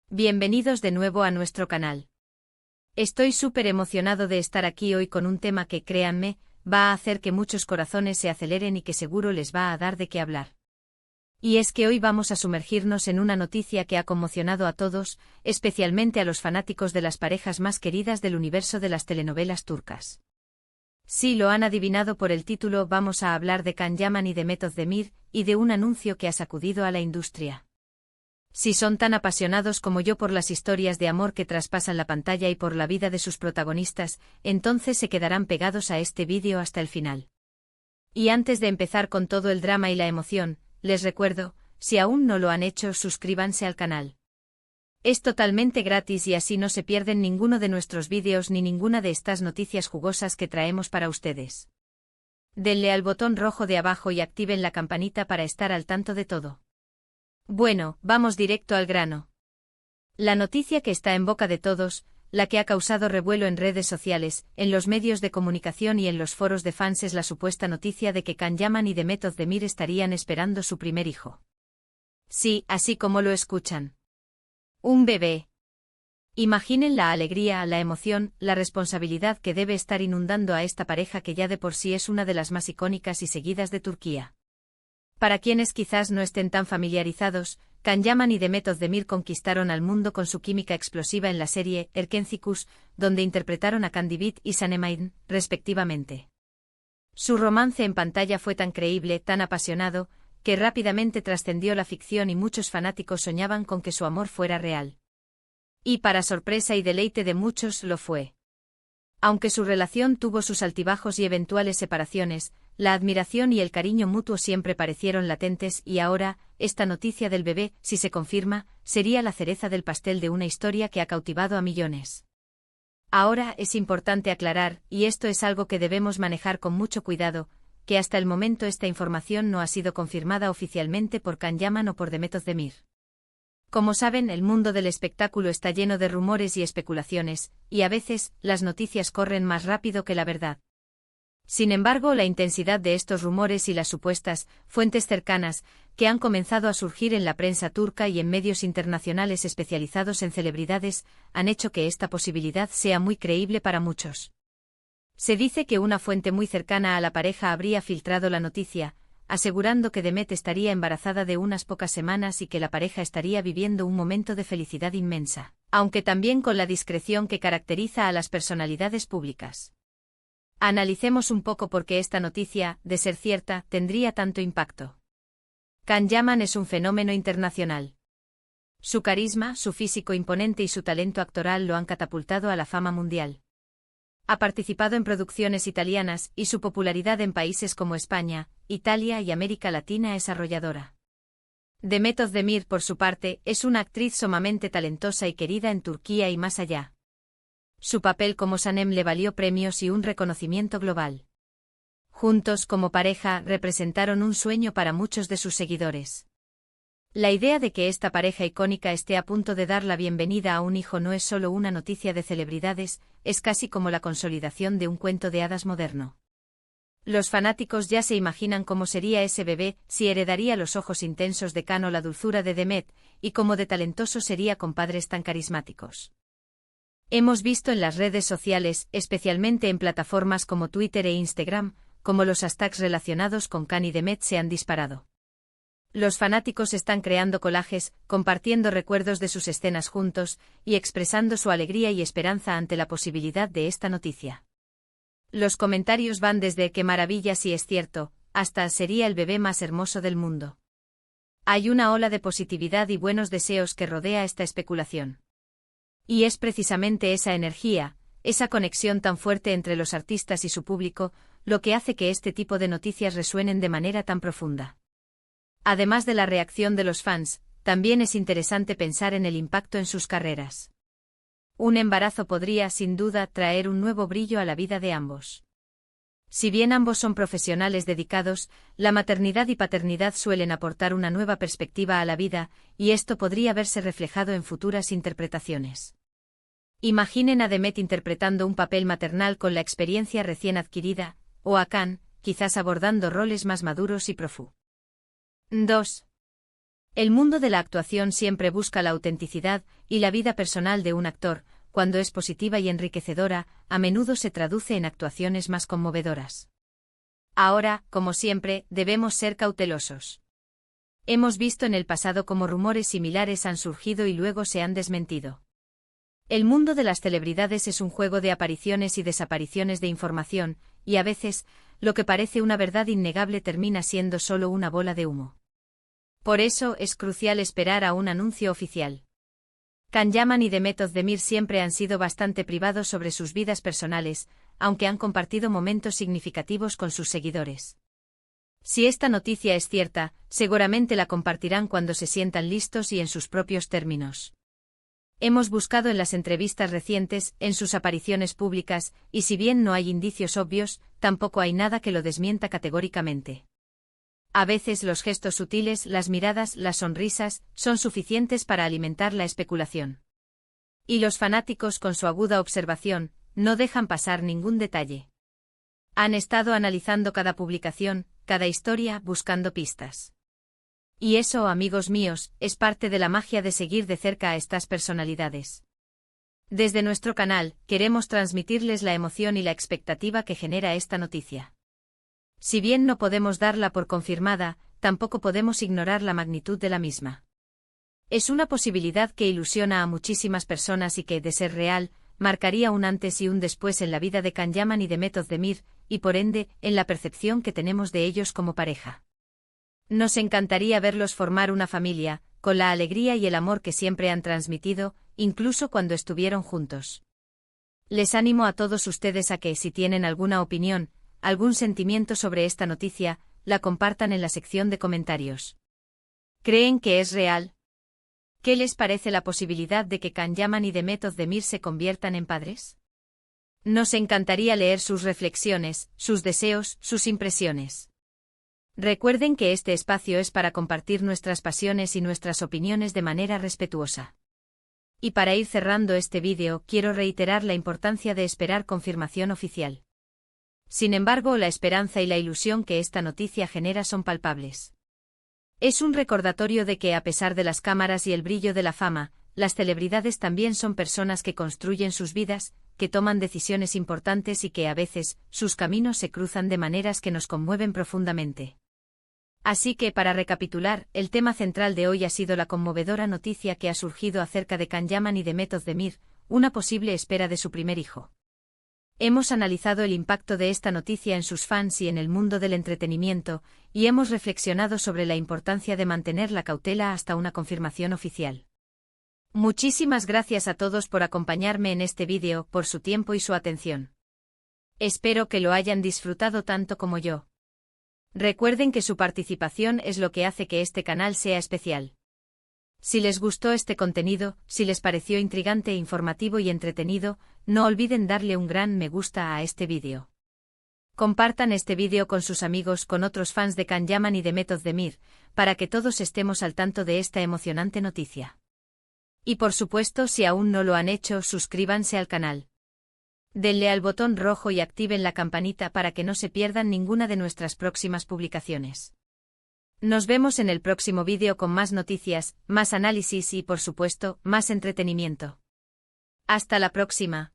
Bienvenidos de nuevo a nuestro canal. Estoy súper emocionado de estar aquí hoy con un tema que, créanme, va a hacer que muchos corazones se aceleren y que seguro les va a dar de qué hablar. Y es que hoy vamos a sumergirnos en una noticia que ha conmocionado a todos, especialmente a los fanáticos de las parejas más queridas del universo de las telenovelas turcas. Si lo han adivinado por el título, vamos a hablar de Can Yaman y Demet Özdemir, y de un anuncio que ha sacudido a la industria. Si son tan apasionados como yo por las historias de amor que traspasan la pantalla y por la vida de sus protagonistas, entonces se quedarán pegados a este vídeo hasta el final. Y antes de empezar con todo el drama y la emoción, les recuerdo, si aún no lo han hecho, suscríbanse al canal. Es totalmente gratis y así no se pierden ninguno de nuestros vídeos ni ninguna de estas noticias jugosas que traemos para ustedes. Denle al botón rojo de abajo y activen la campanita para estar al tanto de todo. Bueno, vamos directo al grano. La noticia que está en boca de todos, la que ha causado revuelo en redes sociales, en los medios de comunicación y en los foros de fans es la supuesta noticia de que Can Yaman y Demet Özdemir estarían esperando su primer hijo. Sí, así como lo escuchan. Un bebé. Imaginen la alegría, la emoción, la responsabilidad que debe estar inundando a esta pareja que ya de por sí es una de las más icónicas y seguidas de Turquía. Para quienes quizás no estén tan familiarizados, Can Yaman y Demet Özdemir conquistaron al mundo con su química explosiva en la serie Erkencikus, donde interpretaron a Candibit y Sanemayın, respectivamente. Su romance en pantalla fue tan creíble, tan apasionado, que rápidamente trascendió la ficción y muchos fanáticos soñaban con que su amor fuera real. Y para sorpresa y deleite de muchos, lo fue. Aunque su relación tuvo sus altibajos y eventuales separaciones, la admiración y el cariño mutuo siempre parecieron latentes y ahora, esta noticia del bebé, si se confirma, sería la cereza del pastel de una historia que ha cautivado a millones. Ahora es importante aclarar, y esto es algo que debemos manejar con mucho cuidado, que hasta el momento esta información no ha sido confirmada oficialmente por Can Yaman o por Demet Özdemir. Como saben, el mundo del espectáculo está lleno de rumores y especulaciones, y a veces, las noticias corren más rápido que la verdad. Sin embargo, la intensidad de estos rumores y las supuestas fuentes cercanas, que han comenzado a surgir en la prensa turca y en medios internacionales especializados en celebridades, han hecho que esta posibilidad sea muy creíble para muchos. Se dice que una fuente muy cercana a la pareja habría filtrado la noticia, asegurando que Demet estaría embarazada de unas pocas semanas y que la pareja estaría viviendo un momento de felicidad inmensa, aunque también con la discreción que caracteriza a las personalidades públicas. Analicemos un poco por qué esta noticia, de ser cierta, tendría tanto impacto. Can Yaman es un fenómeno internacional. Su carisma, su físico imponente y su talento actoral lo han catapultado a la fama mundial. Ha participado en producciones italianas y su popularidad en países como España, Italia y América Latina es arrolladora. Demet Özdemir, por su parte, es una actriz sumamente talentosa y querida en Turquía y más allá. Su papel como Sanem le valió premios y un reconocimiento global. Juntos como pareja representaron un sueño para muchos de sus seguidores. La idea de que esta pareja icónica esté a punto de dar la bienvenida a un hijo no es solo una noticia de celebridades, es casi como la consolidación de un cuento de hadas moderno. Los fanáticos ya se imaginan cómo sería ese bebé, si heredaría los ojos intensos de Can o la dulzura de Demet, y cómo de talentoso sería con padres tan carismáticos. Hemos visto en las redes sociales, especialmente en plataformas como Twitter e Instagram, cómo los hashtags relacionados con Can y Demet se han disparado. Los fanáticos están creando collages, compartiendo recuerdos de sus escenas juntos, y expresando su alegría y esperanza ante la posibilidad de esta noticia. Los comentarios van desde "qué maravilla si es cierto", hasta "sería el bebé más hermoso del mundo". Hay una ola de positividad y buenos deseos que rodea esta especulación. Y es precisamente esa energía, esa conexión tan fuerte entre los artistas y su público, lo que hace que este tipo de noticias resuenen de manera tan profunda. Además de la reacción de los fans, también es interesante pensar en el impacto en sus carreras. Un embarazo podría, sin duda, traer un nuevo brillo a la vida de ambos. Si bien ambos son profesionales dedicados, la maternidad y paternidad suelen aportar una nueva perspectiva a la vida, y esto podría verse reflejado en futuras interpretaciones. Imaginen a Demet interpretando un papel maternal con la experiencia recién adquirida, o a Can, quizás abordando roles más maduros y profundos. El mundo de la actuación siempre busca la autenticidad, y la vida personal de un actor, cuando es positiva y enriquecedora, a menudo se traduce en actuaciones más conmovedoras. Ahora, como siempre, debemos ser cautelosos. Hemos visto en el pasado cómo rumores similares han surgido y luego se han desmentido. El mundo de las celebridades es un juego de apariciones y desapariciones de información, y a veces, lo que parece una verdad innegable termina siendo solo una bola de humo. Por eso es crucial esperar a un anuncio oficial. Can Yaman y Demet Özdemir siempre han sido bastante privados sobre sus vidas personales, aunque han compartido momentos significativos con sus seguidores. Si esta noticia es cierta, seguramente la compartirán cuando se sientan listos y en sus propios términos. Hemos buscado en las entrevistas recientes, en sus apariciones públicas, y si bien no hay indicios obvios, tampoco hay nada que lo desmienta categóricamente. A veces los gestos sutiles, las miradas, las sonrisas, son suficientes para alimentar la especulación. Y los fanáticos, con su aguda observación, no dejan pasar ningún detalle. Han estado analizando cada publicación, cada historia, buscando pistas. Y eso, amigos míos, es parte de la magia de seguir de cerca a estas personalidades. Desde nuestro canal, queremos transmitirles la emoción y la expectativa que genera esta noticia. Si bien no podemos darla por confirmada, tampoco podemos ignorar la magnitud de la misma. Es una posibilidad que ilusiona a muchísimas personas y que, de ser real, marcaría un antes y un después en la vida de Can Yaman y Demet Özdemir, y por ende, en la percepción que tenemos de ellos como pareja. Nos encantaría verlos formar una familia, con la alegría y el amor que siempre han transmitido, incluso cuando estuvieron juntos. Les animo a todos ustedes a que, si tienen alguna opinión, algún sentimiento sobre esta noticia, la compartan en la sección de comentarios. ¿Creen que es real? ¿Qué les parece la posibilidad de que Can Yaman y Demet Özdemir se conviertan en padres? Nos encantaría leer sus reflexiones, sus deseos, sus impresiones. Recuerden que este espacio es para compartir nuestras pasiones y nuestras opiniones de manera respetuosa. Y para ir cerrando este vídeo, quiero reiterar la importancia de esperar confirmación oficial. Sin embargo, la esperanza y la ilusión que esta noticia genera son palpables. Es un recordatorio de que, a pesar de las cámaras y el brillo de la fama, las celebridades también son personas que construyen sus vidas, que toman decisiones importantes y que a veces, sus caminos se cruzan de maneras que nos conmueven profundamente. Así que, para recapitular, el tema central de hoy ha sido la conmovedora noticia que ha surgido acerca de Can Yaman y Demet Özdemir, una posible espera de su primer hijo. Hemos analizado el impacto de esta noticia en sus fans y en el mundo del entretenimiento, y hemos reflexionado sobre la importancia de mantener la cautela hasta una confirmación oficial. Muchísimas gracias a todos por acompañarme en este vídeo, por su tiempo y su atención. Espero que lo hayan disfrutado tanto como yo. Recuerden que su participación es lo que hace que este canal sea especial. Si les gustó este contenido, si les pareció intrigante, informativo y entretenido, no olviden darle un gran me gusta a este vídeo. Compartan este vídeo con sus amigos, con otros fans de Can Yaman y Demet Özdemir, para que todos estemos al tanto de esta emocionante noticia. Y por supuesto, si aún no lo han hecho, suscríbanse al canal. Denle al botón rojo y activen la campanita para que no se pierdan ninguna de nuestras próximas publicaciones. Nos vemos en el próximo vídeo con más noticias, más análisis y, por supuesto, más entretenimiento. Hasta la próxima.